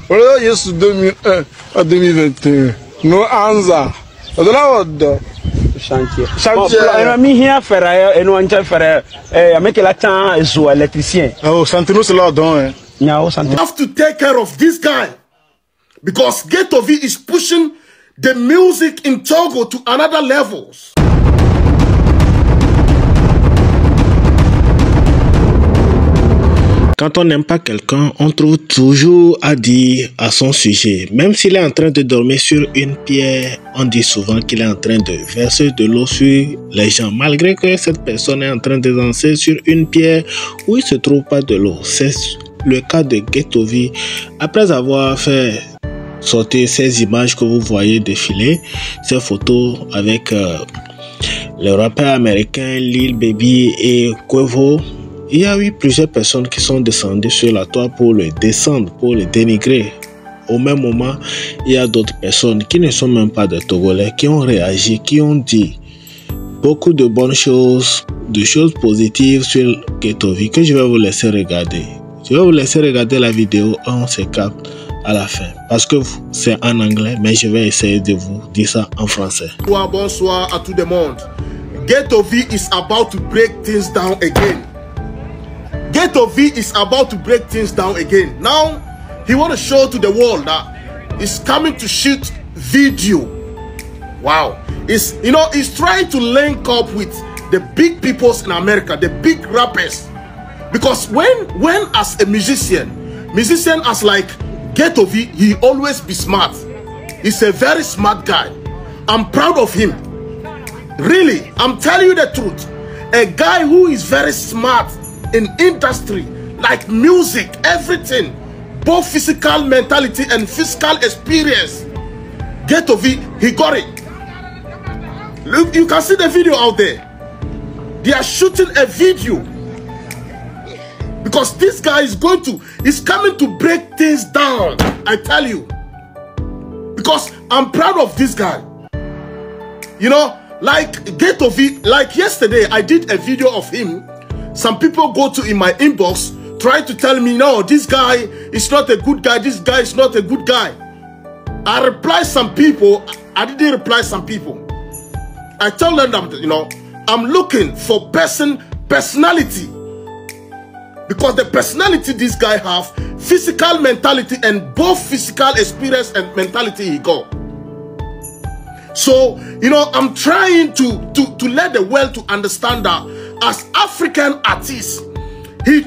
Voilà, yes, 2001 à 2021. No answer. Chantier. Chantier. Mi hier faire et nous on faire avec la temps zo électricien. Oh, Santino c'est là dedans hein. Nyao Santino. Have to take care of this guy because Ghetto V is pushing the music in Togo to another levels. Quand on n'aime pas quelqu'un, on trouve toujours à dire à son sujet. Même s'il est en train de dormir sur une pierre, on dit souvent qu'il est en train de verser de l'eau sur les gens. Malgré que cette personne est en train de danser sur une pierre où il ne se trouve pas de l'eau. C'est le cas de Ghetto V. Après avoir fait sortir ces images que vous voyez défiler, ces photos avec le rappeur américain Lil Baby et Quavo, il y a eu plusieurs personnes qui sont descendues sur la toile pour le descendre, pour le dénigrer. Au même moment, il y a d'autres personnes qui ne sont même pas des Togolais, qui ont réagi, qui ont dit beaucoup de bonnes choses, de choses positives sur Ghetto V que je vais vous laisser regarder. Je vais vous laisser regarder la vidéo, on se capte à la fin. Parce que c'est en anglais, mais je vais essayer de vous dire ça en français. Bonsoir à tout le monde. Ghetto V is about to break things down again. Ghetto V is about to break things down again. Now, he want to show to the world that he's coming to shoot video. Wow. He's trying to link up with the big peoples in America, the big rappers. Because when as a musician as like Ghetto V, he always be smart. He's a very smart guy. I'm proud of him. Really, I'm telling you the truth. A guy who is very smart in industry, like music, everything, both physical mentality and physical experience. Ghetto V, he got it. Look, you can see the video out there. They are shooting a video because this guy is coming to break things down. I tell you, because I'm proud of this guy. You know, like Ghetto V, like yesterday, I did a video of him. Some people go to in my inbox, try to tell me, no, this guy is not a good guy. This guy is not a good guy. I reply some people. I didn't reply some people. I tell them that, you know, I'm looking for personality. Because the personality this guy have, physical mentality and both physical experience and mentality he got. So, you know, I'm trying to let the world to understand that as African artists, he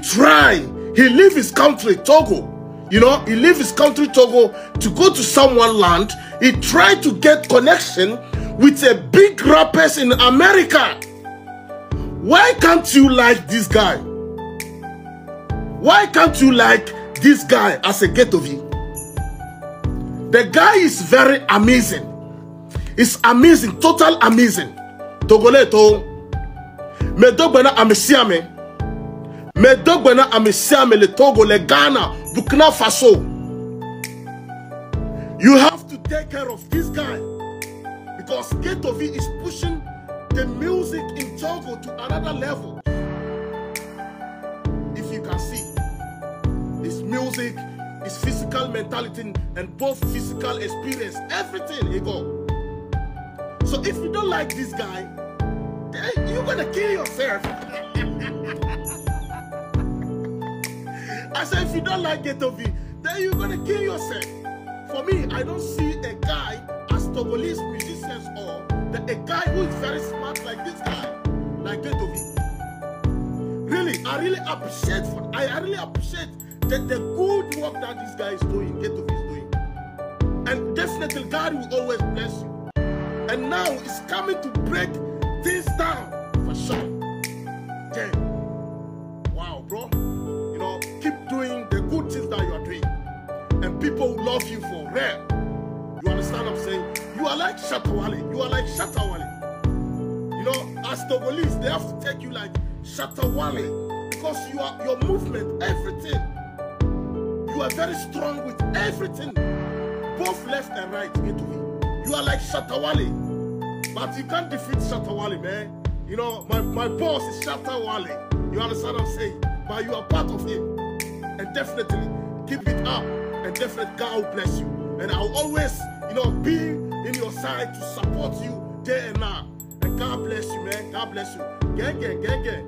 leave his country, Togo. You know, he leave his country, Togo, to go to someone's land. He tried to get connection with a big rappers in America. Why can't you like this guy? Why can't you like this guy as a Ghetto V? The guy is very amazing. It's amazing, total amazing. Togoleto. Me dogbena amesiame. Me dogbena amesiame le Togo, le Ghana, Burkina Faso. You have to take care of this guy because Ghetto V is pushing the music in Togo to another level. If you can see, his music, his physical mentality, and both physical experience, everything he got. So if you don't like this guy, then you're gonna kill yourself. I said if you don't like Ghetto V, then you're gonna kill yourself. For me, I don't see a guy as Togolese musicians or a guy who is very smart like this guy, like Ghetto V. Really, I really appreciate the good work that this guy is doing, Ghetto V is doing. And definitely God will always bless you. And now it's coming to break things down for sure. Yeah. Wow, bro. You know, keep doing the good things that you are doing. And people will love you for real. You understand what I'm saying? You are like Shatawale. You are like Shatawale. You know, as Togolese, they have to take you like Shatawale. Because you are your movement, everything. You are very strong with everything. Both left and right, Ghetto V. You are like Shatawale, but you can't defeat Shatawale, man. You know, my boss is Shatawale. You understand what I'm saying? But you are part of him. And definitely keep it up. and definitely God will bless you. And I'll always, you know, be in your side to support you day and night. And God bless you, man. God bless you. Gang, gang, gang, gang.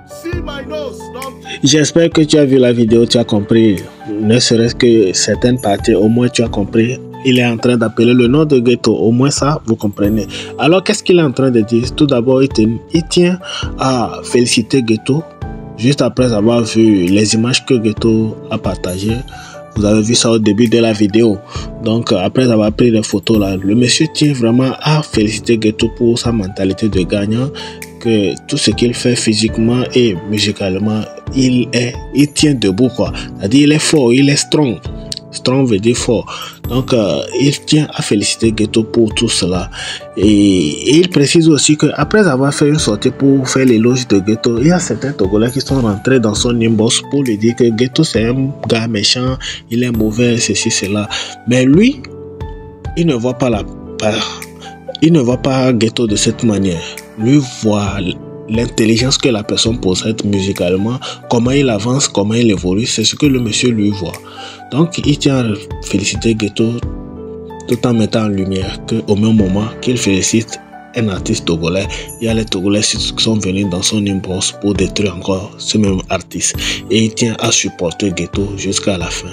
See my nose, don't... J'espère que tu as vu la vidéo, tu as compris, ne serait-ce que certaines parties, au moins tu as compris. Il est en train d'appeler le nom de Ghetto, au moins ça, vous comprenez. Alors, qu'est-ce qu'il est en train de dire? Tout d'abord, il tient à féliciter Ghetto, juste après avoir vu les images que Ghetto a partagées. Vous avez vu ça au début de la vidéo. Donc, après avoir pris les photos là, le monsieur tient vraiment à féliciter Ghetto pour sa mentalité de gagnant, que tout ce qu'il fait physiquement et musicalement, il tient debout, quoi. C'est-à-dire, il est fort, il est strong. Strong veut dire fort. Donc, il tient à féliciter Ghetto pour tout cela. Et il précise aussi qu'après avoir fait une sortie pour faire l'éloge de Ghetto, il y a certains Togolais qui sont rentrés dans son inbox pour lui dire que Ghetto c'est un gars méchant, il est mauvais, ceci, cela. Mais lui, il ne voit pas Ghetto de cette manière. Lui voit l'intelligence que la personne possède musicalement, comment il avance, comment il évolue, c'est ce que le monsieur lui voit. Donc il tient à féliciter Ghetto tout en mettant en lumière qu'au même moment qu'il félicite un artiste togolais, il y a les Togolais qui sont venus dans son inbox pour détruire encore ce même artiste. Et il tient à supporter Ghetto jusqu'à la fin.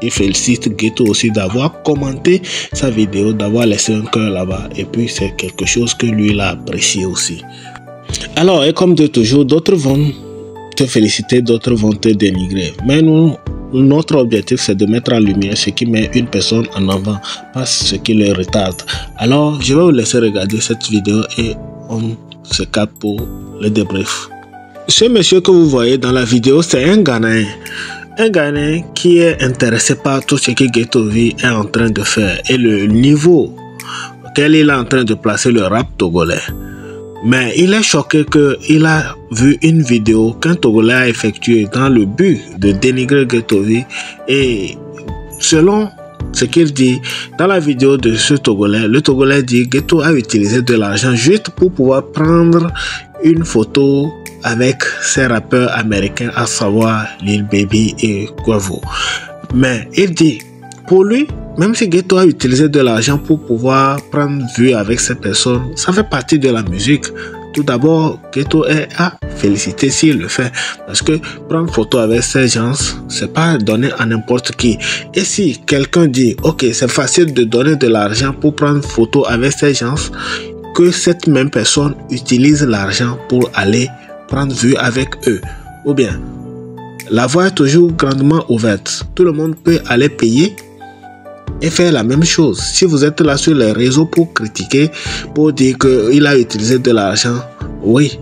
Il félicite Ghetto aussi d'avoir commenté sa vidéo, d'avoir laissé un cœur là-bas. Et puis c'est quelque chose que lui il a apprécié aussi. Alors, et comme de toujours, d'autres vont te féliciter, d'autres vont te dénigrer. Mais nous, notre objectif, c'est de mettre en lumière ce qui met une personne en avant, pas ce qui le retarde. Alors, je vais vous laisser regarder cette vidéo et on se capte pour le débrief. Ce monsieur que vous voyez dans la vidéo, c'est un Ghanéen. Un Ghanéen qui est intéressé par tout ce que Ghetto V est en train de faire et le niveau auquel il est en train de placer le rap togolais. Mais il est choqué qu'il a vu une vidéo qu'un Togolais a effectuée dans le but de dénigrer Ghetto V. Et selon ce qu'il dit dans la vidéo de ce Togolais, le Togolais dit que Ghetto a utilisé de l'argent juste pour pouvoir prendre une photo avec ces rappeurs américains, à savoir Lil Baby et Quavo. Mais il dit, pour lui, même si Ghetto a utilisé de l'argent pour pouvoir prendre vue avec ces personnes, ça fait partie de la musique. Tout d'abord, Ghetto est à féliciter s'il le fait. Parce que prendre photo avec ces gens, c'est pas donner à n'importe qui. Et si quelqu'un dit, ok, c'est facile de donner de l'argent pour prendre photo avec ces gens, que cette même personne utilise l'argent pour aller prendre vue avec eux. Ou bien, la voie est toujours grandement ouverte. Tout le monde peut aller payer et faire la même chose. Si vous êtes là sur les réseaux pour critiquer, pour dire qu'il a utilisé de l'argent, oui,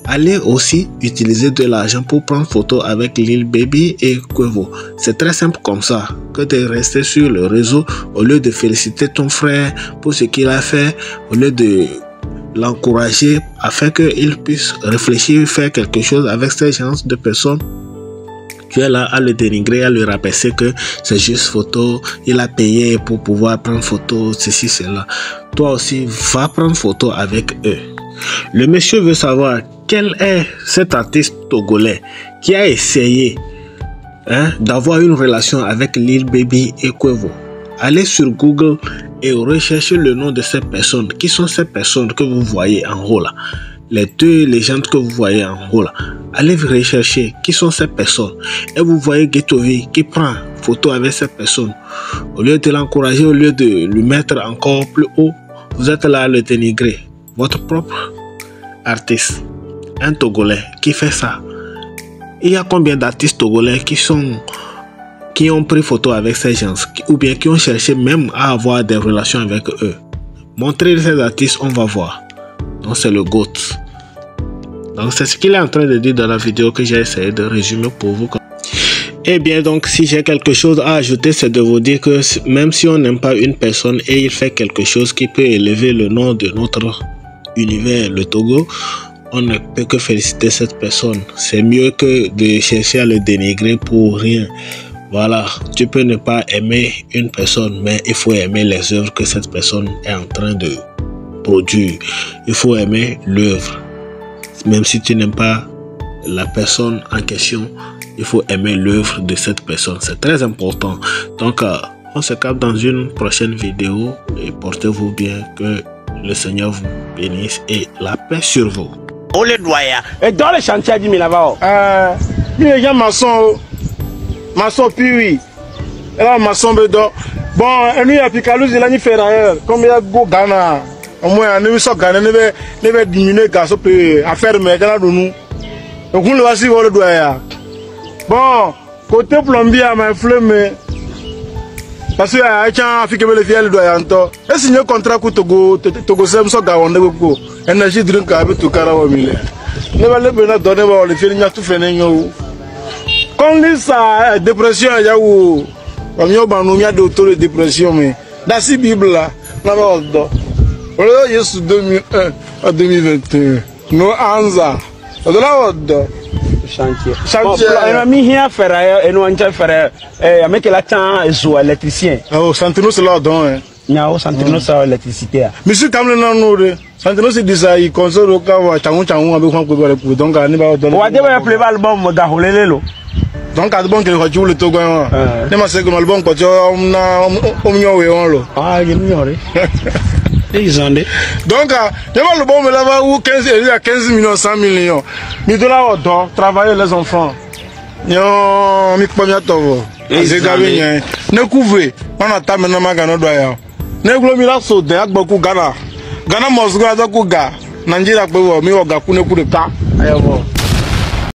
allez aussi utiliser de l'argent pour prendre photo avec Lil Baby et Quavo. C'est très simple comme ça, que de rester sur le réseau au lieu de féliciter ton frère pour ce qu'il a fait, au lieu de l'encourager afin qu'il puisse réfléchir, faire quelque chose avec ces gens de personnes. Tu es là à le dénigrer, à lui rabaisser que c'est juste photo, il a payé pour pouvoir prendre photo, ceci, cela. Toi aussi, va prendre photo avec eux. Le monsieur veut savoir quel est cet artiste togolais qui a essayé d'avoir une relation avec Lil Baby et Quavo. Allez sur Google et recherchez le nom de ces personnes. Qui sont ces personnes que vous voyez en haut là? Les deux légendes que vous voyez en haut là. Allez rechercher qui sont ces personnes. Et vous voyez Ghetto V qui prend photo avec ces personnes. Au lieu de l'encourager, au lieu de lui mettre encore plus haut, vous êtes là à le dénigrer. Votre propre artiste, un Togolais qui fait ça. Il y a combien d'artistes togolais qui ont pris photo avec ces gens, ou bien qui ont cherché même à avoir des relations avec eux? Montrez ces artistes, on va voir. Donc c'est le GOAT. Donc c'est ce qu'il est en train de dire dans la vidéo que j'ai essayé de résumer pour vous. Et bien donc si j'ai quelque chose à ajouter, c'est de vous dire que même si on n'aime pas une personne et il fait quelque chose qui peut élever le nom de notre univers, le Togo, on ne peut que féliciter cette personne. C'est mieux que de chercher à le dénigrer pour rien. Voilà, tu peux ne pas aimer une personne, mais il faut aimer les œuvres que cette personne est en train de produire. Il faut aimer l'œuvre. Même si tu n'aimes pas la personne en question, il faut aimer l'œuvre de cette personne. C'est très important. Donc, on se capte dans une prochaine vidéo et portez-vous bien, que le Seigneur vous bénisse et la paix sur vous. Et dans le chantier, à 10 000 là-bas. Les gens maçon, puis oui. Et là, maçon, bon, et nous, il y a Picalous, il a ni ferrailleur. Comme il y a go Ghana, au moins, nous sommes Ghana, nous devons diminuer car ça peut affaire, mais quand nous. Donc, on le voit si vous le doyez. Bon, côté plombier, à ma flemme, parce que à Afrique, le fiel doit entendre. Et signer contrat pour Togo, Sem, so Gawon, Nego, énergie drink avec tout carreau mille. Ne va pas donner le fiel, il y a tout fait. Quand il ça, dépression, il y a où, on y a d'autres dépression, mais dans cette Bible là, on a d'autres. On a eu 2001 à 2021. Nous, Anza, on a d'autres. Chantier. Mis hier ferrailleur et nous en ferrailleur. Avec la temps électricien. Oh, Santino c'est là dedans. Non, Santino c'est l'électricité. Monsieur Kamel non non. Santino c'est ça, il console au cas où changon avec quoi que donc on va donner. On va devoir appeler l'album d'Ahulelo. Donc album que tu le Togo. Ne m'a c'est que l'album quand on a on lo. Ah, il y a donc, le bon me là où 15 millions, 100 millions. Mais de là, on doit travailler les enfants. Yo, mi pas bien tout. C'est gavé. Ne couvrez. On a ta maintenant magano doya. Ne glomira so de akboku Ghana. Ghana mosgo da ku ga. Nigeria pe wo mi o ga ku ne ku de ka. Ayo.